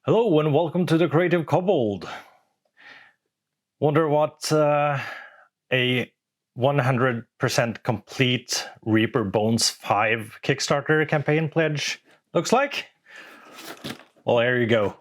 Hello and welcome to the Creative Kobold. Wonder what a 100% complete Reaper Bones 5 Kickstarter campaign pledge looks like? Well, there you go.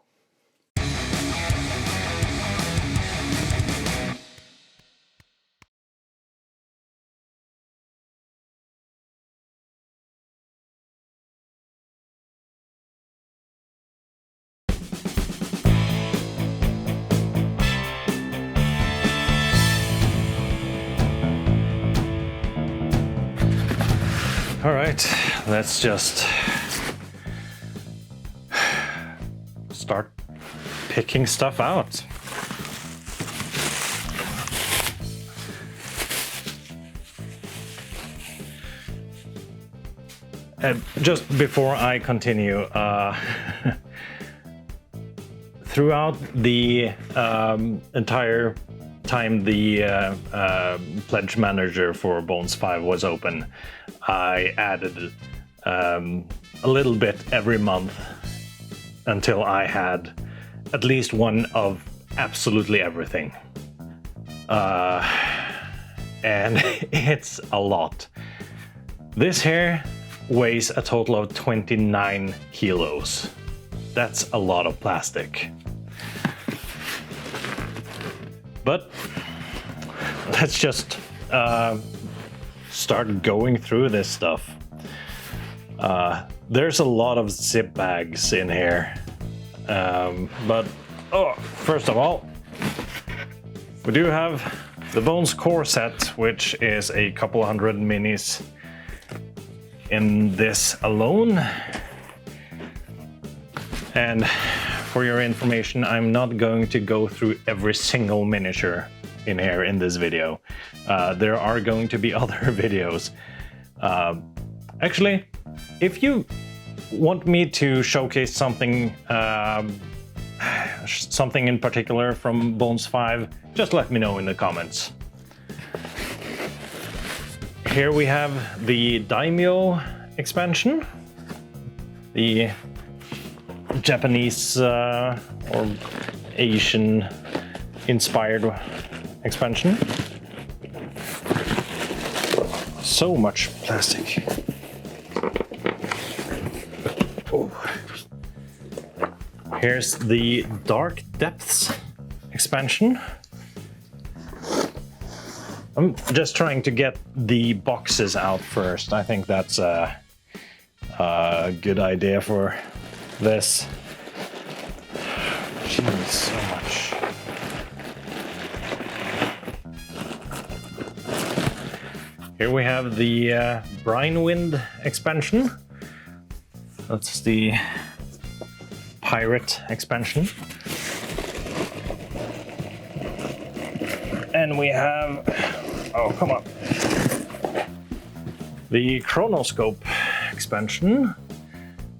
All right, let's just start picking stuff out. And just before I continue, throughout the entire time the pledge manager for Bones 5 was open, I added a little bit every month until I had at least one of absolutely everything. And it's a lot. This here weighs a total of 29 kilos. That's a lot of plastic. But let's just start going through this stuff. There's a lot of zip bags in here. But first of all, we do have the Bones Core set, which is a couple hundred minis in this alone. And for your information, I'm not going to go through every single miniature in here in this video. There are going to be other videos. Actually, if you want me to showcase something something in particular from Bones 5, just let me know in the comments. Here we have the Daimyo expansion, the Japanese or Asian inspired expansion. So much plastic. Oh. Here's the Dark Depths expansion. I'm just trying to get the boxes out first. I think that's a good idea for this. Jeez, so much. Here we have the Brine Wind expansion. That's the pirate expansion. And we have, oh come on, the Chronoscope expansion,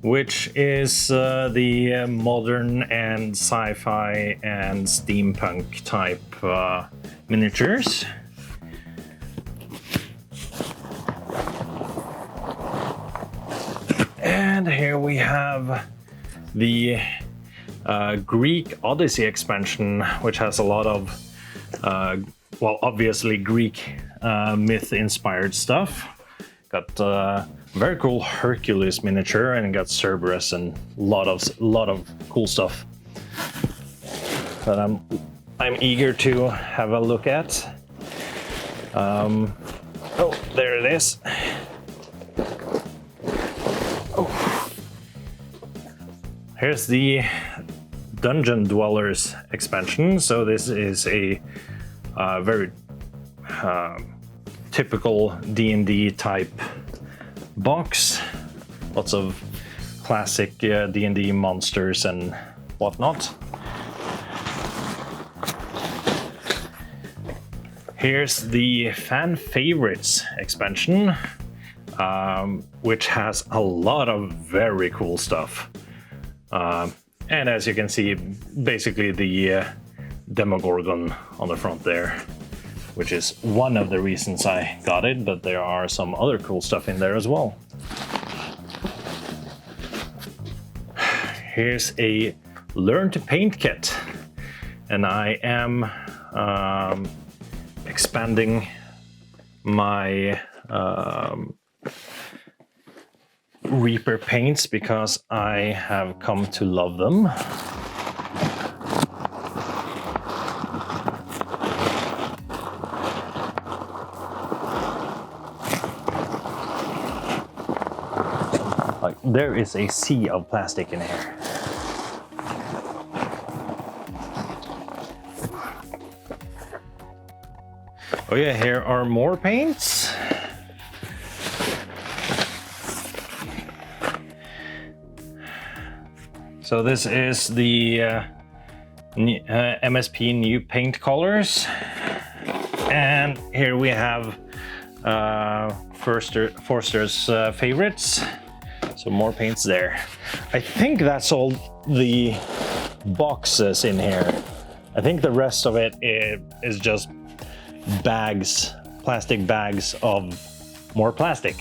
which is the modern and sci-fi and steampunk type miniatures. And here we have the Greek Odyssey expansion, which has a lot of, well, obviously Greek myth-inspired stuff. Got very cool Hercules miniature, and got Cerberus and a lot of cool stuff that I'm eager to have a look at. Oh, there it is. Oh. Here's the Dungeon Dwellers expansion. So this is a very typical D&D type box. Lots of classic D&D monsters and whatnot. Here's the Fan Favorites expansion, which has a lot of very cool stuff. And as you can see, basically the Demogorgon on the front there, which is one of the reasons I got it, but there are some other cool stuff in there as well. Here's a Learn to Paint kit. And I am expanding my Reaper paints because I have come to love them. Like, there is a sea of plastic in here. Oh yeah, here are more paints. So this is the MSP new paint colors. And here we have Forster's favorites. So more paints there. I think that's all the boxes in here. I think the rest of it is just bags, plastic bags of more plastic.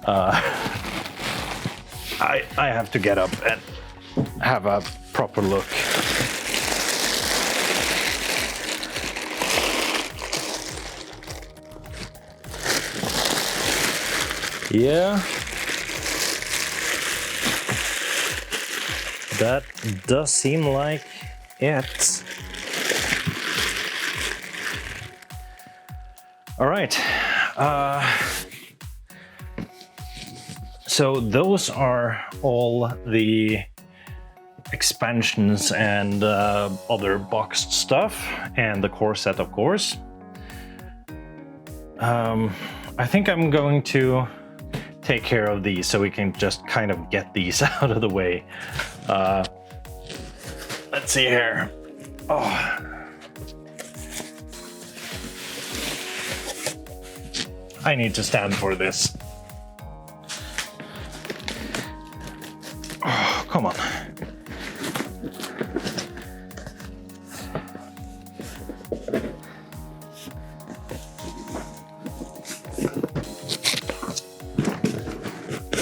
I have to get up and have a proper look. Yeah. That does seem like it. All right. So those are all the expansions and other boxed stuff, and the core set, of course. I think I'm going to take care of these so we can just kind of get these out of the way. Let's see here. Oh. I need to stand for this. Oh, come on. I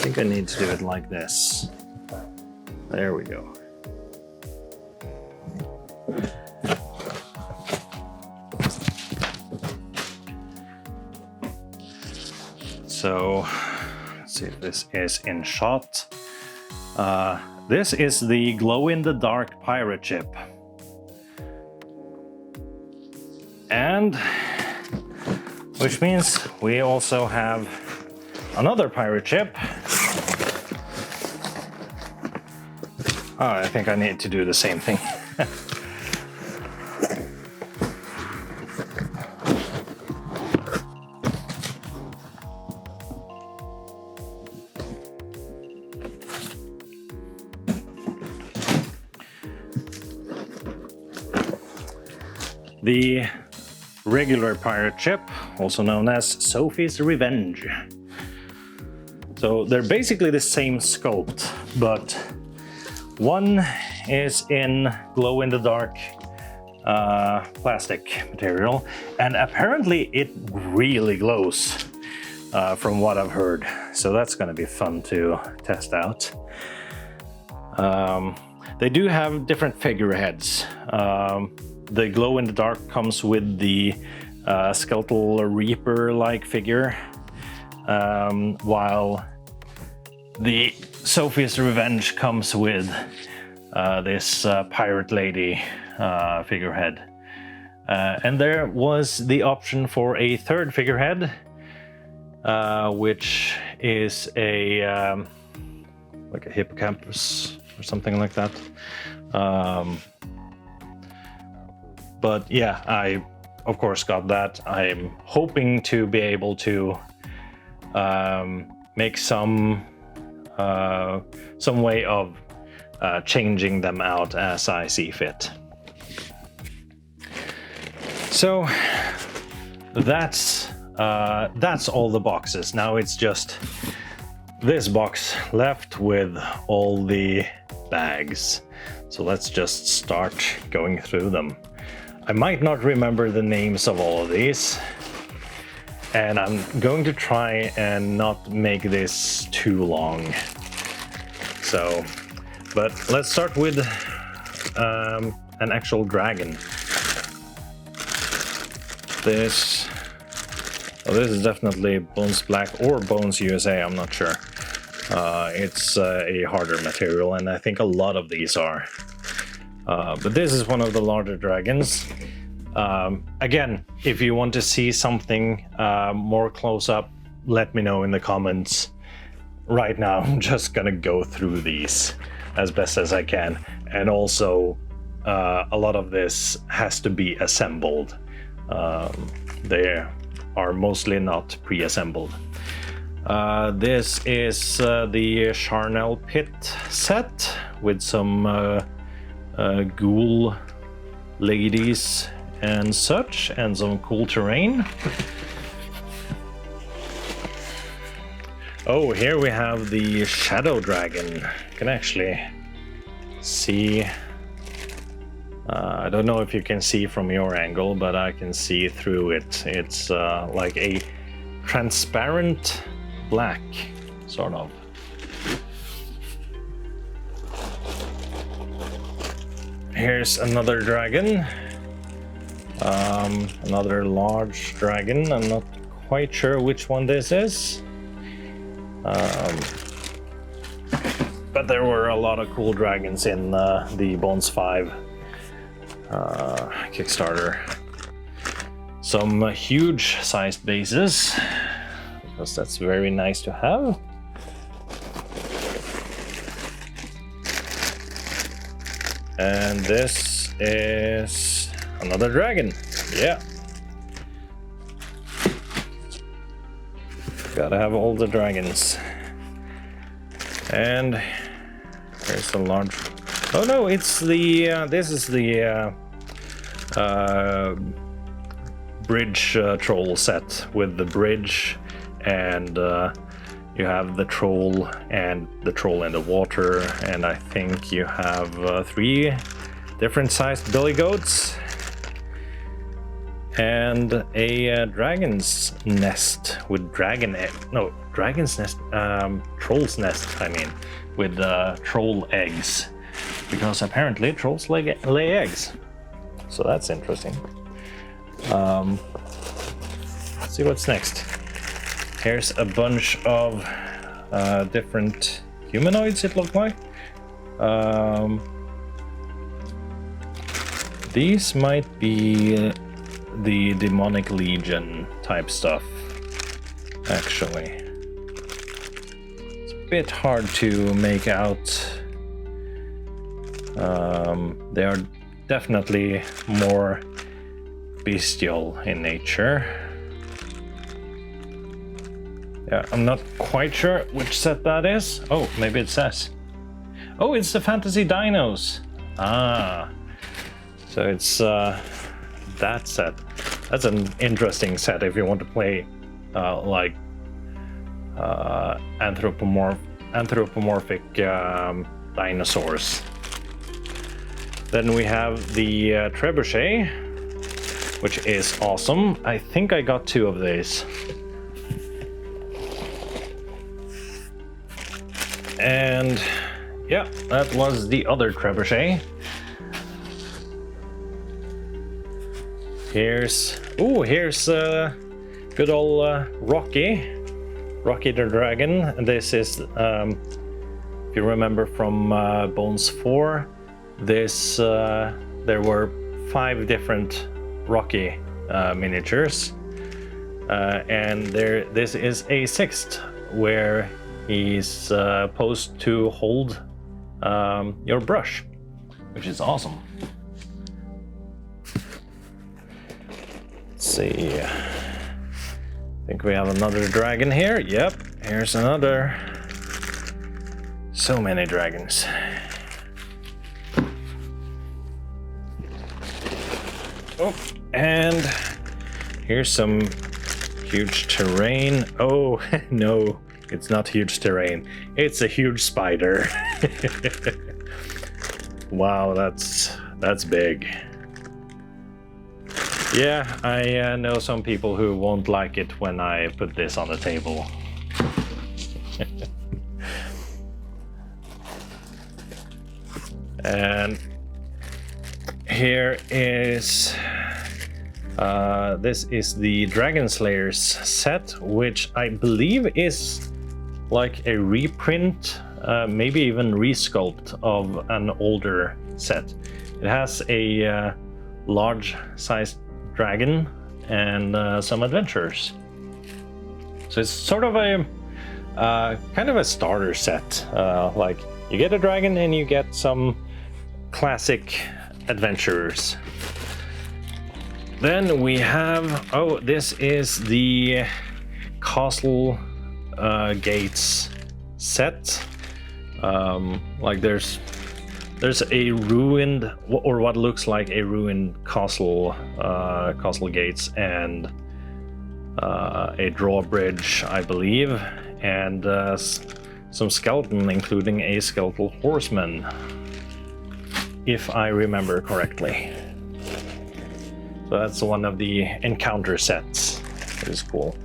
think I need to do it like this. There we go. So, let's see if this is in shot. This is the glow-in-the-dark pirate ship. And, which means we also have another pirate ship. Oh, I think I need to do the same thing. The regular pirate ship, also known as Sophie's Revenge. So they're basically the same sculpt, but one is in glow-in-the-dark plastic material, and apparently it really glows from what I've heard. So that's going to be fun to test out. They do have different figureheads. The glow-in-the-dark comes with the skeletal Reaper-like figure, while the Sophie's Revenge comes with this pirate lady figurehead. And there was the option for a third figurehead, which is a like a hippocampus or something like that. But yeah, I of course got that. I'm hoping to be able to make some way of changing them out as I see fit. So that's all the boxes. Now it's just this box left with all the bags. So let's just start going through them. I might not remember the names of all of these, and I'm going to try and not make this too long. So, but let's start with an actual dragon. This is definitely Bones Black or Bones USA, I'm not sure. It's a harder material, and I think a lot of these are. But this is one of the larger dragons. Again, if you want to see something more close up, let me know in the comments. Right now, I'm just gonna go through these as best as I can. And also, a lot of this has to be assembled. They are mostly not pre-assembled. This is the Charnel Pit set with some ghoul ladies and such, and some cool terrain. Oh, here we have the Shadow Dragon. You can actually see. I don't know if you can see from your angle, but I can see through it. It's like a transparent black, sort of. Here's another dragon. Another large dragon. I'm not quite sure which one this is. But there were a lot of cool dragons in the Bones 5 Kickstarter. Some huge sized bases, because that's very nice to have. And this is another dragon. Yeah. Gotta have all the dragons. And here's a large. Oh no, it's the. This is the bridge troll set with the bridge, and you have the troll and the troll in the water, and I think you have 3 different sized billy goats. And a dragon's nest with dragon's nest, troll's nest, I mean, with troll eggs, because apparently trolls lay eggs. So that's interesting. Let's see what's next. Here's a bunch of different humanoids, it looked like. These might be the Demonic Legion type stuff, actually. It's a bit hard to make out. They are definitely more bestial in nature. Yeah, I'm not quite sure which set that is. Oh, maybe it says. Oh, it's the Fantasy Dinos. Ah, so it's that set. That's an interesting set if you want to play like anthropomorphic dinosaurs. Then we have the Trebuchet, which is awesome. I think I got 2 of these. And yeah, that was the other Trebuchet. Here's good old Rocky the Dragon. And this is, if you remember from Bones 4, this there were 5 different Rocky miniatures, and this is a 6th where he's supposed to hold your brush, which is awesome. Let's see. I think we have another dragon here. Yep, here's another. So many dragons. Oh, and here's some huge terrain. Oh, no, it's not huge terrain. It's a huge spider. Wow, that's big. Yeah, I know some people who won't like it when I put this on the table. And here is this is the Dragon Slayers set, which I believe is like a reprint, maybe even resculpt of an older set. It has a large-sized dragon and some adventures. So it's sort of a kind of a starter set. Like you get a dragon and you get some classic adventurers. Then we have, oh, this is the Castle Gates set. Like there's a ruined, or what looks like a ruined castle, castle gates, and a drawbridge, I believe, and some skeleton, including a skeletal horseman, if I remember correctly. So that's one of the encounter sets. It is cool.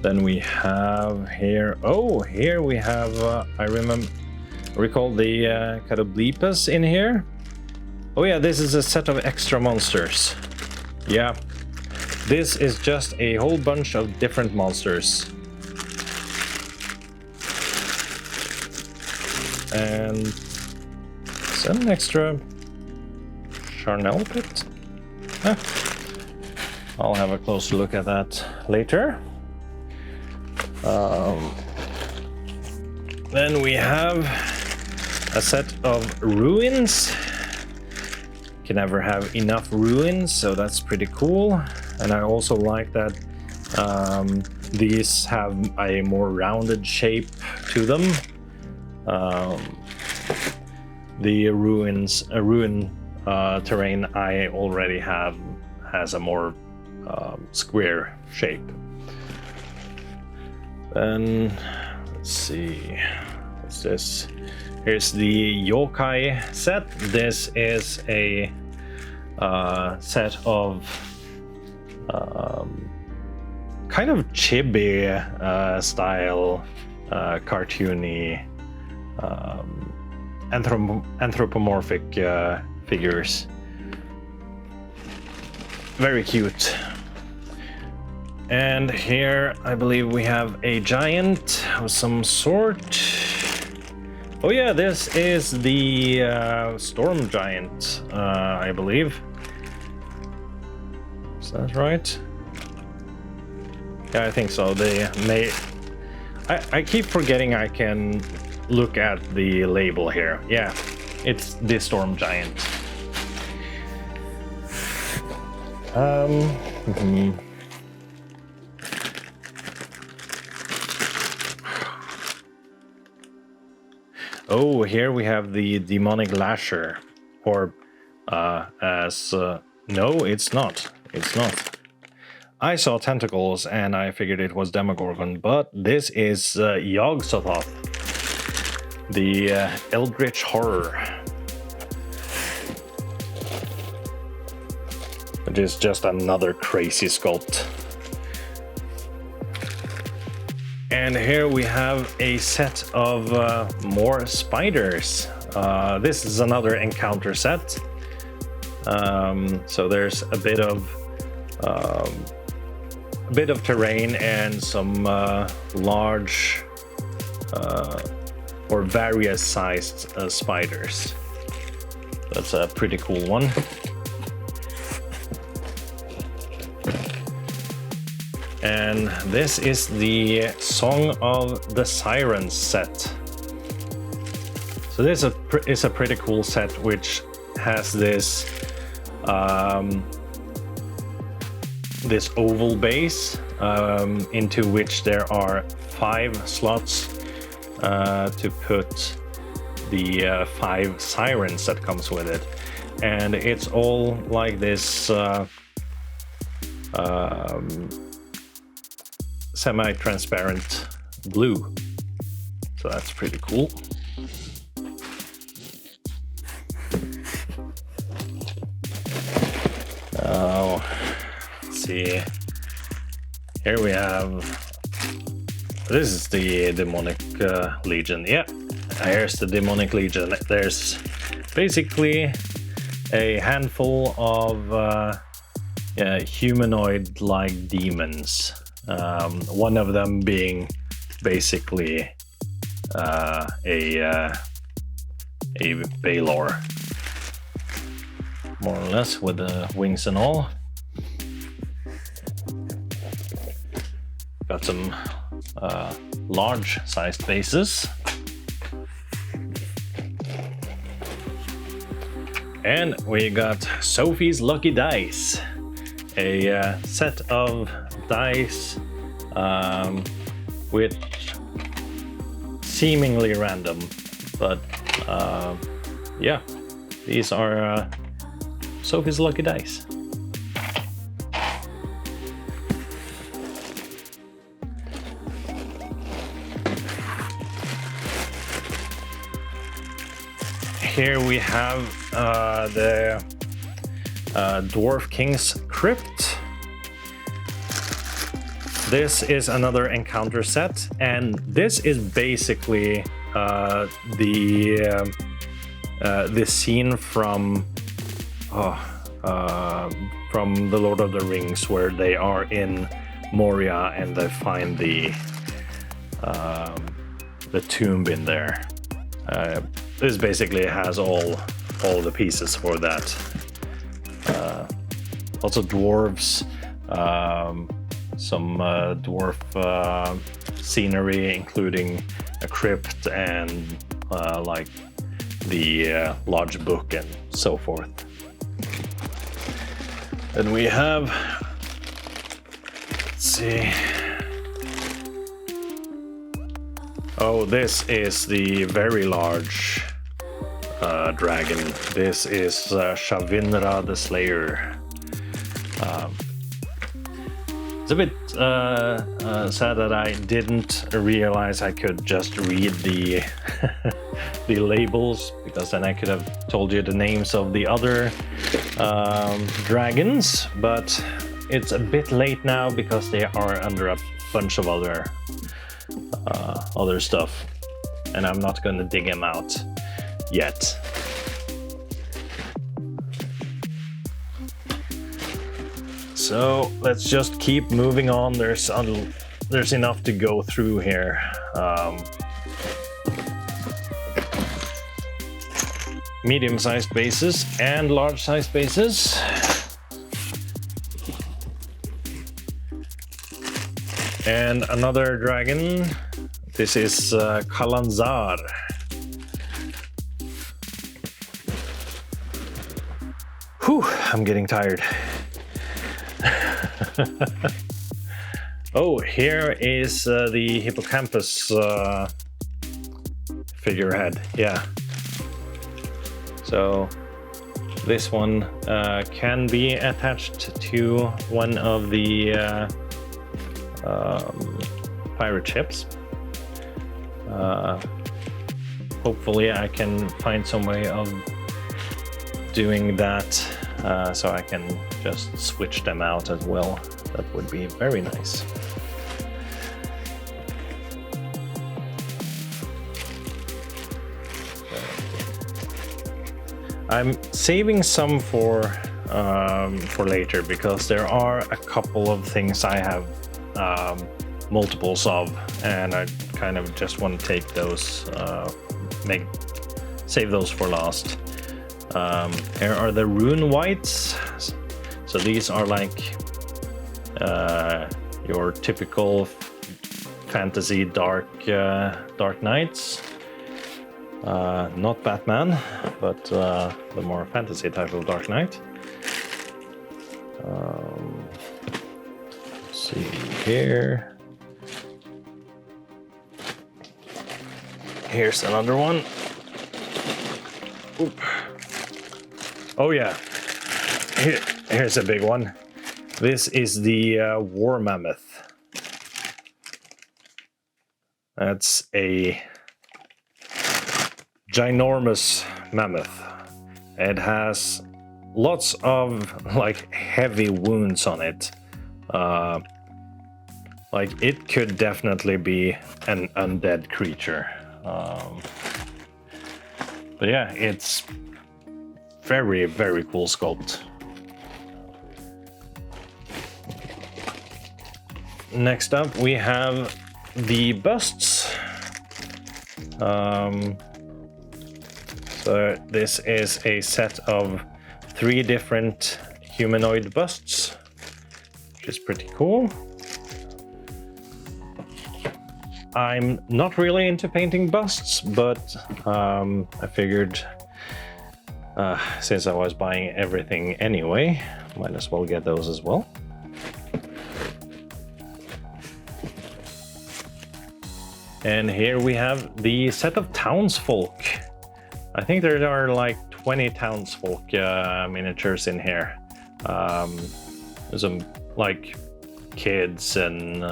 Then we have here, oh, here we have, I recall the Cadoblepus in here. Oh yeah, this is a set of extra monsters. Yeah, this is just a whole bunch of different monsters. And some extra charnel pit. Huh. I'll have a closer look at that later. Then we have a set of ruins. Can never have enough ruins, so that's pretty cool. And I also like that these have a more rounded shape to them. The ruin terrain I already have has a more square shape. Then let's see, what's this? Here's the Yokai Set. This is a set of kind of chibi style, cartoony, anthropomorphic figures. Very cute. And here I believe we have a giant of some sort. Oh yeah, this is the storm giant, I believe. Is that right? Yeah, I think so. They may. I keep forgetting I can look at the label here. Yeah, it's the storm giant. Oh, here we have the demonic Lasher, or no, it's not. It's not. I saw tentacles and I figured it was Demogorgon, but this is Yog-Sothoth, the Eldritch Horror. It is just another crazy sculpt. And here we have a set of more spiders. This is another encounter set. So there's a bit of terrain and some large or various sized spiders. That's a pretty cool one. And this is the Song of the Siren Set. So this is a pretty cool set, which has this this oval base into which there are 5 slots to put the 5 sirens that comes with it, and it's all like this semi-transparent blue, so that's pretty cool. Now, let's see. Here we have. This is the demonic legion. Yeah, here's the demonic legion. There's basically a handful of humanoid-like demons. One of them being basically a Baylor, more or less, with the wings and all. Got some large-sized bases. And we got Sophie's Lucky Dice, a set of dice with seemingly random, but yeah, these are Sophie's Lucky Dice. Here we have the Dwarf King's Crypt. This is another encounter set, and this is basically the scene from The Lord of the Rings, where they are in Moria and they find the tomb in there. This basically has all the pieces for that. Also dwarves, some dwarf scenery, including a crypt and like the large book and so forth. Then we have, let's see. Oh, this is the very large dragon. This is Shavinra the Slayer. It's a bit sad that I didn't realize I could just read the the labels, because then I could have told you the names of the other dragons, but it's a bit late now because they are under a bunch of other stuff, and I'm not going to dig them out yet. So let's just keep moving on. There's enough to go through here. Medium-sized bases and large-sized bases. And another dragon. This is Kalanzar. Whew, I'm getting tired. Oh, here is the Hippocampus Figurehead. Yeah. So this one can be attached to one of the pirate ships. Hopefully I can find some way of doing that so I can just switch them out as well. That would be very nice. I'm saving some for later, because there are a couple of things I have multiples of, and I kind of just want to take those, save those for last. Here are the Rune Whites. So these are like your typical fantasy dark knights. Not Batman, but the more fantasy type of Dark Knight. Let's see here. Here's another one. Oop. Oh yeah, here's a big one. This is the War Mammoth. That's a ginormous mammoth. It has lots of like heavy wounds on it. Like it could definitely be an undead creature. But yeah, it's very, very cool sculpt. Next up, we have the busts. So this is a set of 3 different humanoid busts, which is pretty cool. I'm not really into painting busts, but I figured since I was buying everything anyway, might as well get those as well. And here we have the set of Townsfolk. I think there are like 20 Townsfolk miniatures in here. There's some like kids and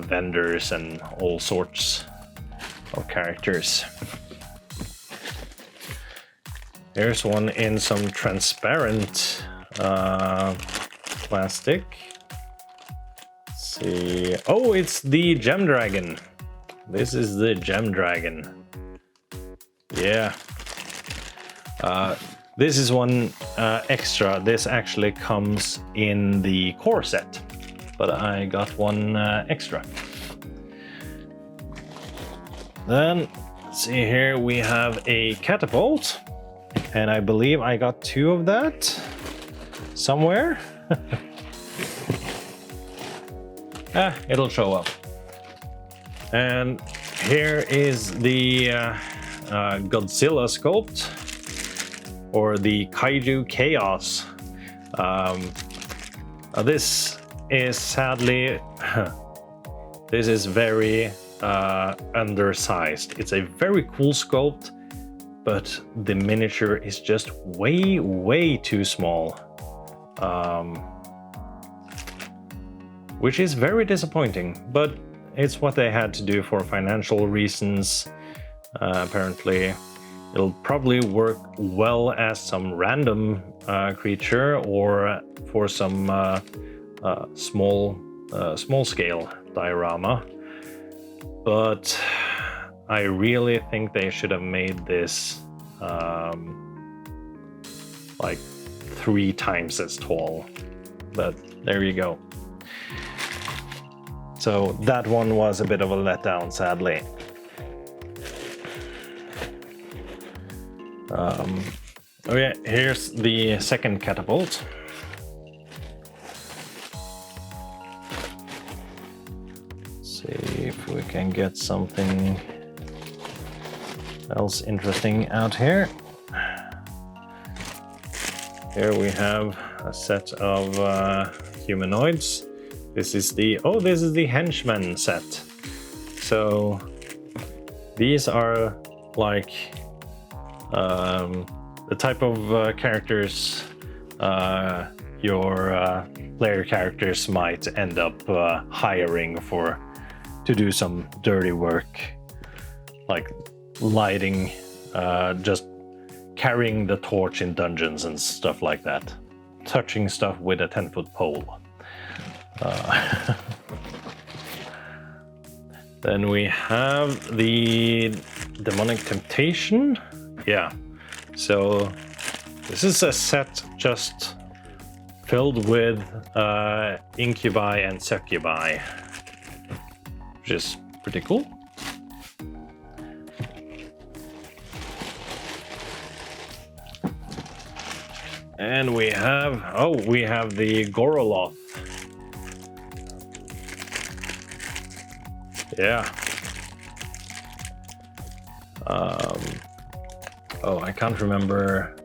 vendors and all sorts of characters. Here's one in some transparent plastic. Let's see. Oh, it's the Gem Dragon. This is the Gem Dragon. Yeah. This is one extra. This actually comes in the core set, but I got one extra. Then, let's see here, we have a catapult, and I believe I got 2 of that somewhere. It'll show up. And here is the Godzilla sculpt, or the Kaiju Chaos. This is sadly, this is very undersized. It's a very cool sculpt, but the miniature is just way, way too small. Which is very disappointing, but it's what they had to do for financial reasons. Apparently, it'll probably work well as some random creature or for some small scale diorama. But I really think they should have made this like 3 times as tall. But there you go. So that one was a bit of a letdown, sadly. Okay, here's the second catapult. Let's see if we can get something else interesting out here. Here we have a set of humanoids. This is the Henchwomen set. So these are like the type of characters your player characters might end up hiring to do some dirty work, like lighting, just carrying the torch in dungeons and stuff like that, touching stuff with a 10-foot pole. Then we have the Demonic Temptation. Yeah, so this is a set just filled with incubi and succubi, which is pretty cool. And we have the Goroloth. Yeah. I can't remember.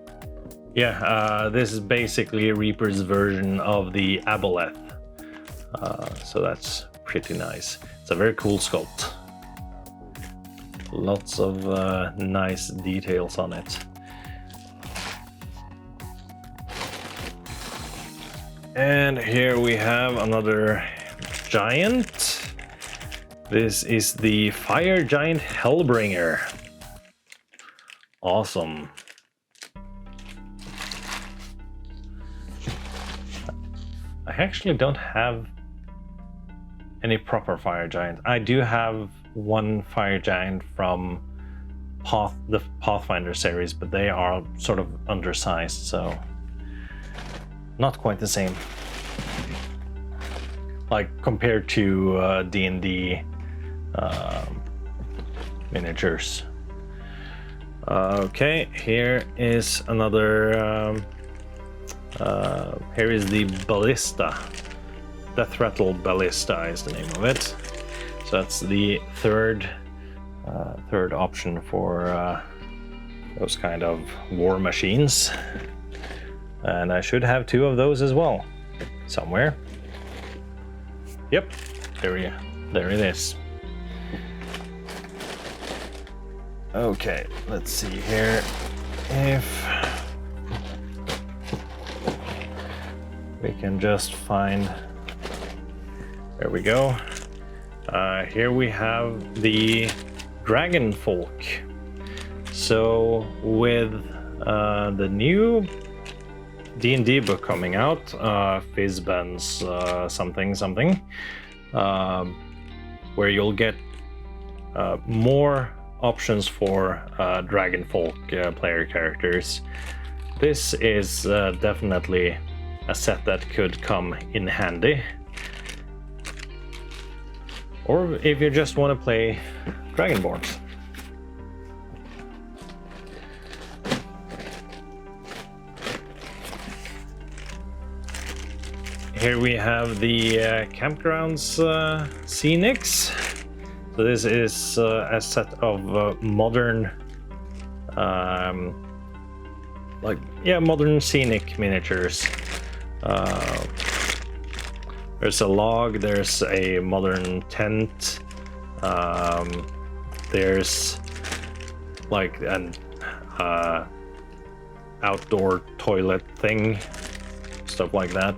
Yeah, this is basically Reaper's version of the Aboleth. So that's pretty nice. It's a very cool sculpt. Lots of nice details on it. And here we have another giant. This is the Fire Giant Hellbringer. Awesome. I actually don't have any proper Fire Giant. I do have one Fire Giant from the Pathfinder series, but they are sort of undersized, so not quite the same. Like compared to D&D miniatures. Okay, here is another. Here is the Ballista. Death Rattle Ballista is the name of it. So that's the third option for those kind of war machines. And I should have 2 of those as well, somewhere. Yep, there it is. Okay, let's see here if we can just find. There we go. Here we have the Dragonfolk. So with the new D&D book coming out, Fizban's something, where you'll get more options for Dragonfolk player characters. This is definitely a set that could come in handy. Or if you just want to play Dragonborns. Here we have the Campgrounds Scenics. So this is a set of modern, modern scenic miniatures. There's a log, there's a modern tent, there's like an outdoor toilet thing, stuff like that.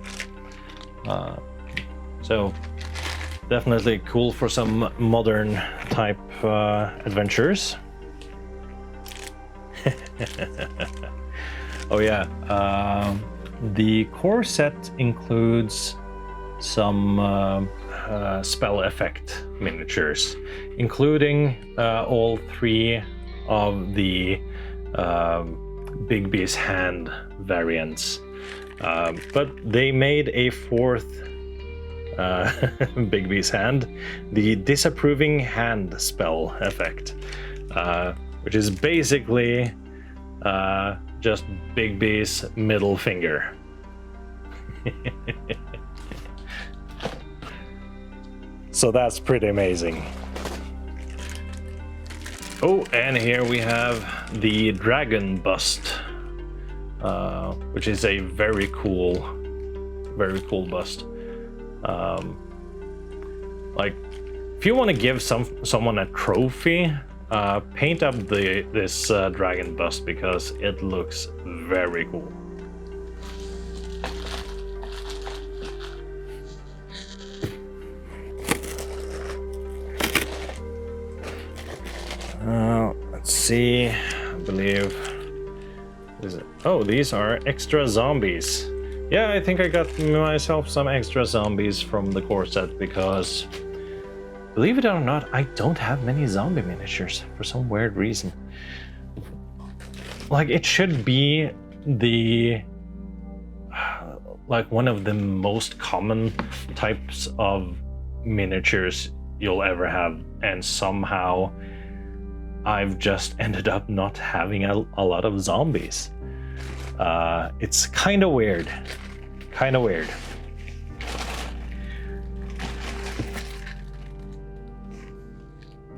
So definitely cool for some modern type adventures. Oh yeah, the core set includes some spell effect miniatures, including all 3 of the Big B's hand variants. But they made a 4th Big B's hand, the Disapproving Hand spell effect, which is basically just Big B's middle finger. So that's pretty amazing. Oh, and here we have the Dragon Bust, which is a very cool bust. Like, if you want to give someone a trophy, paint up this dragon bust, because it looks very cool. Let's see. I believe. Oh, these are extra zombies. Yeah, I think I got myself some extra zombies from the core set because, believe it or not, I don't have many zombie miniatures for some weird reason. Like, it should be like one of the most common types of miniatures you'll ever have, and somehow I've just ended up not having a lot of zombies. It's kind of weird.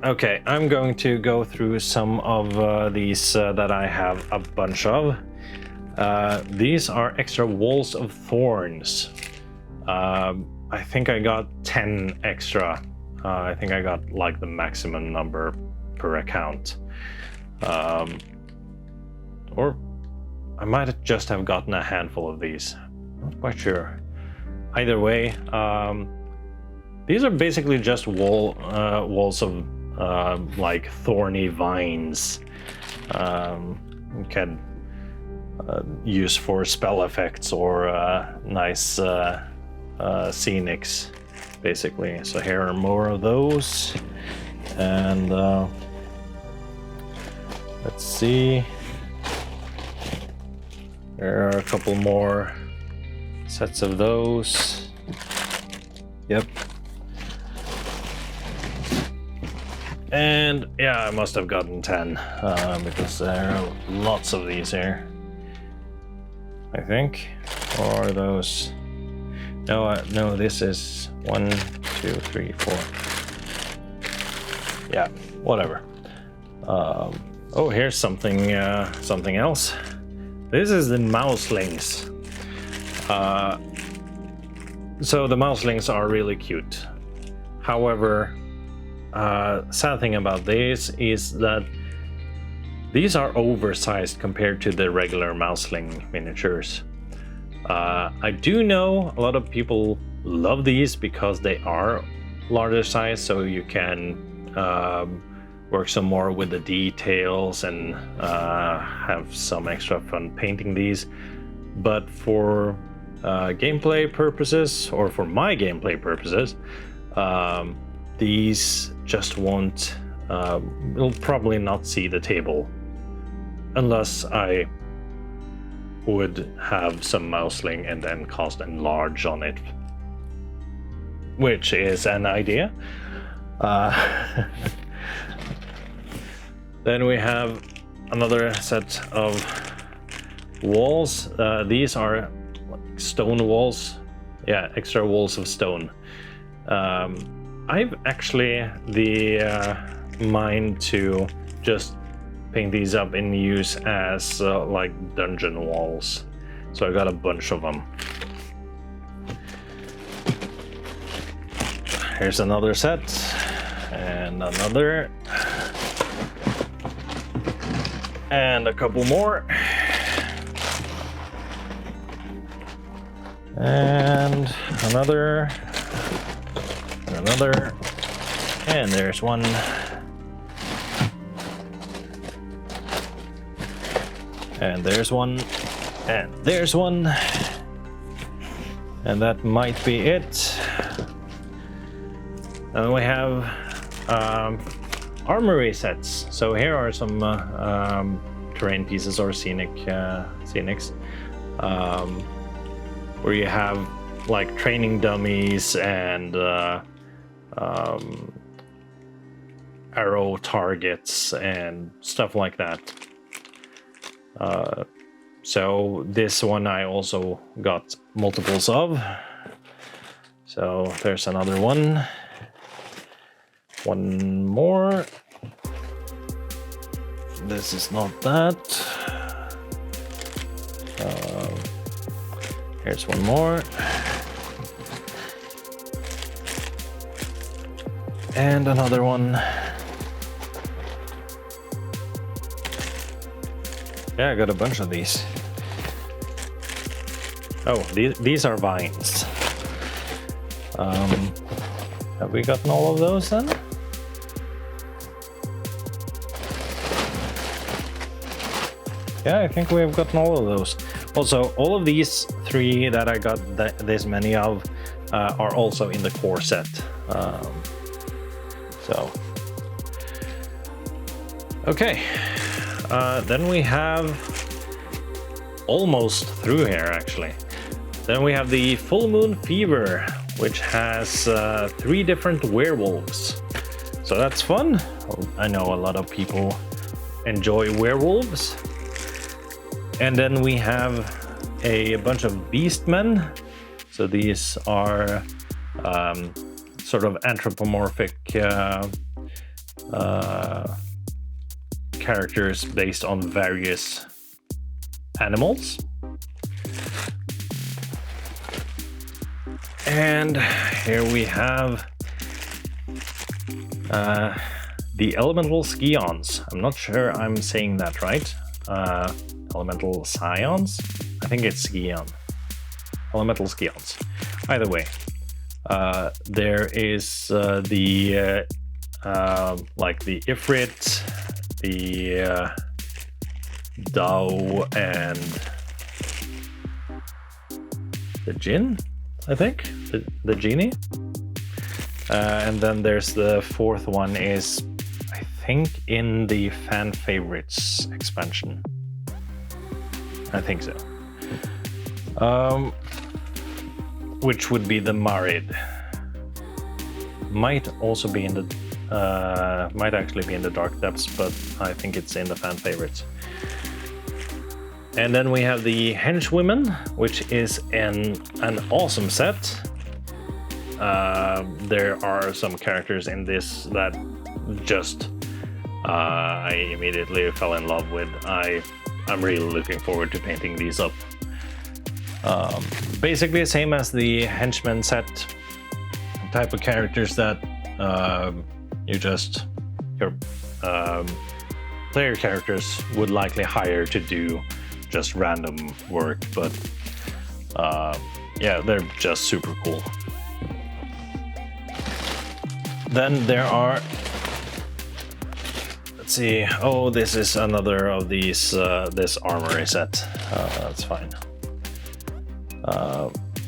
Okay, I'm going to go through some of these that I have a bunch of. These are extra Walls of Thorns. I think I got 10 extra. I think I got like the maximum number per account. Or I might just have gotten a handful of these. Not quite sure. Either way, these are basically just walls of like thorny vines. You can use for spell effects or nice scenics, basically. So here are more of those, and Let's see. There are a couple more sets of those. Yep. And yeah, I must have gotten 10 because there are lots of these here. I think. Or are those? No, no. This is 1, 2, 3, 4. Yeah, whatever. Oh, here's something else. This is the mouselings. So the mouselings are really cute. However, sad thing about this is that these are oversized compared to the regular mouseling miniatures. I do know a lot of people love these because they are larger size, so you can work some more with the details and have some extra fun painting these. But for gameplay purposes, or for my gameplay purposes, these just won't, will probably not see the table unless I would have some mouseling and then cast enlarge on it, which is an idea. Then we have another set of walls. These are like stone walls. Yeah, extra walls of stone. I've actually the mind to just paint these up and use as like dungeon walls. So I got a bunch of them. Here's another set and another. And a couple more. And another. And another. And there's one. And there's one. And there's one. And that might be it. And we have Armory Sets. So here are some terrain pieces or scenics, where you have like training dummies and arrow targets and stuff like that. So this one I also got multiples of. So there's another one. One more. This is not that. Here's one more. And another one. Yeah, I got a bunch of these. Oh, these are vines. Have we gotten all of those then? Yeah, I think we've gotten all of those. Also, all of these 3 that I got this many of are also in the core set. So, okay. Then we have almost through here actually. Then we have the Full Moon Fever, which has 3 different werewolves. So that's fun. I know a lot of people enjoy werewolves. And then we have a bunch of beastmen. So these are sort of anthropomorphic characters based on various animals. And here we have the Elemental Scions. I'm not sure I'm saying that right. Elemental Scions? I think it's Scion. Elemental Scions. Either way, there is the like the Ifrit, the Dao, and the Jinn, I think, the Genie. And then there's the 4th one is, I think in the fan favorites expansion. I think so. Which would be the Marid. Might also be in the might actually be in the Dark Depths, but I think it's in the fan favorites. And then we have the Henchwomen, which is an awesome set. There are some characters in this that just I immediately fell in love with. I'm really looking forward to painting these up. Basically the same as the Henchman set, type of characters that your player characters would likely hire to do just random work, but yeah, they're just super cool. Then there are, let's see, oh, this is another of these, this Armory set. That's fine.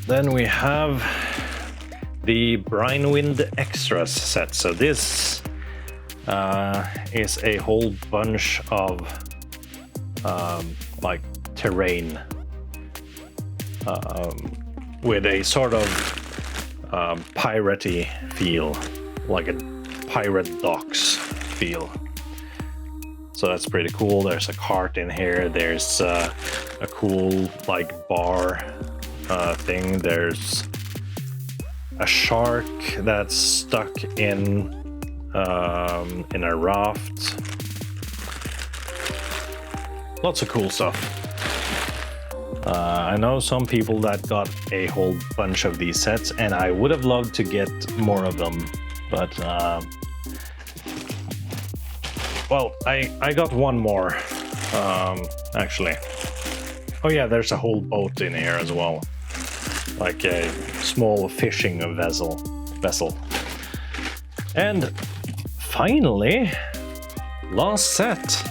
Then we have the Brine Wind Extras set. So this is a whole bunch of like terrain with a sort of piratey feel, like a pirate docks feel. So that's pretty cool. There's a cart in here. There's a cool like bar thing. There's a shark that's stuck in a raft. Lots of cool stuff. I know some people that got a whole bunch of these sets, and I would have loved to get more of them, but well, I got one more actually. Oh yeah, there's a whole boat in here as well, like a small fishing vessel. And finally, last set.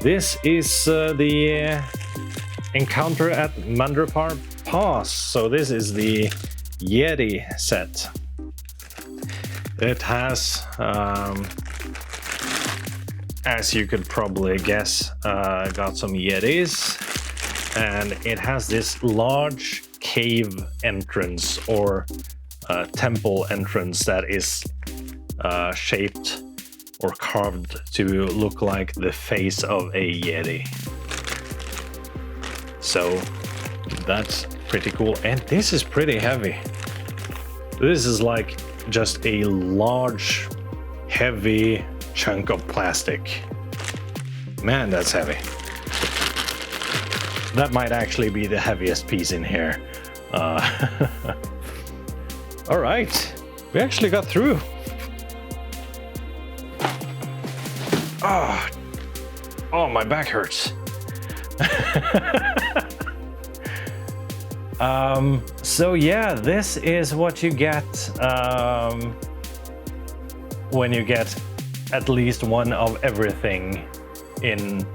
This is the encounter at Mandrapar Pass. So this is the Yeti set. It has, as you could probably guess, got some Yetis, and it has this large cave entrance or temple entrance that is shaped or carved to look like the face of a Yeti. So that's pretty cool. And this is pretty heavy. This is like just a large, heavy chunk of plastic. Man, that's heavy. That might actually be the heaviest piece in here. All right, we actually got through. Oh, my back hurts. So yeah, this is what you get when you get at least one of everything in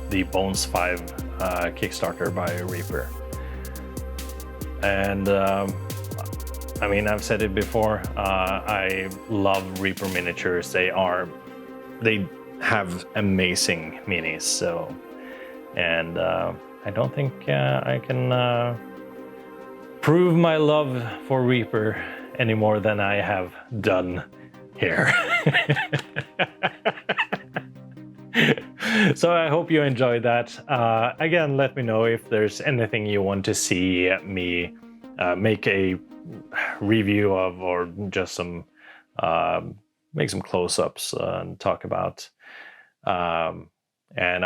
the Bones 5 Kickstarter by Reaper. And I mean, I've said it before, I love Reaper miniatures. They have amazing minis, so, and I don't think I can prove my love for Reaper any more than I have done here. So I hope you enjoyed that. Again, let me know if there's anything you want to see me make a review of, or just some make some close-ups and talk about. And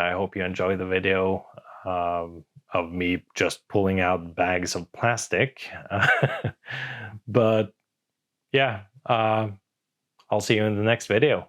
I hope you enjoy the video of me just pulling out bags of plastic. But yeah, I'll see you in the next video.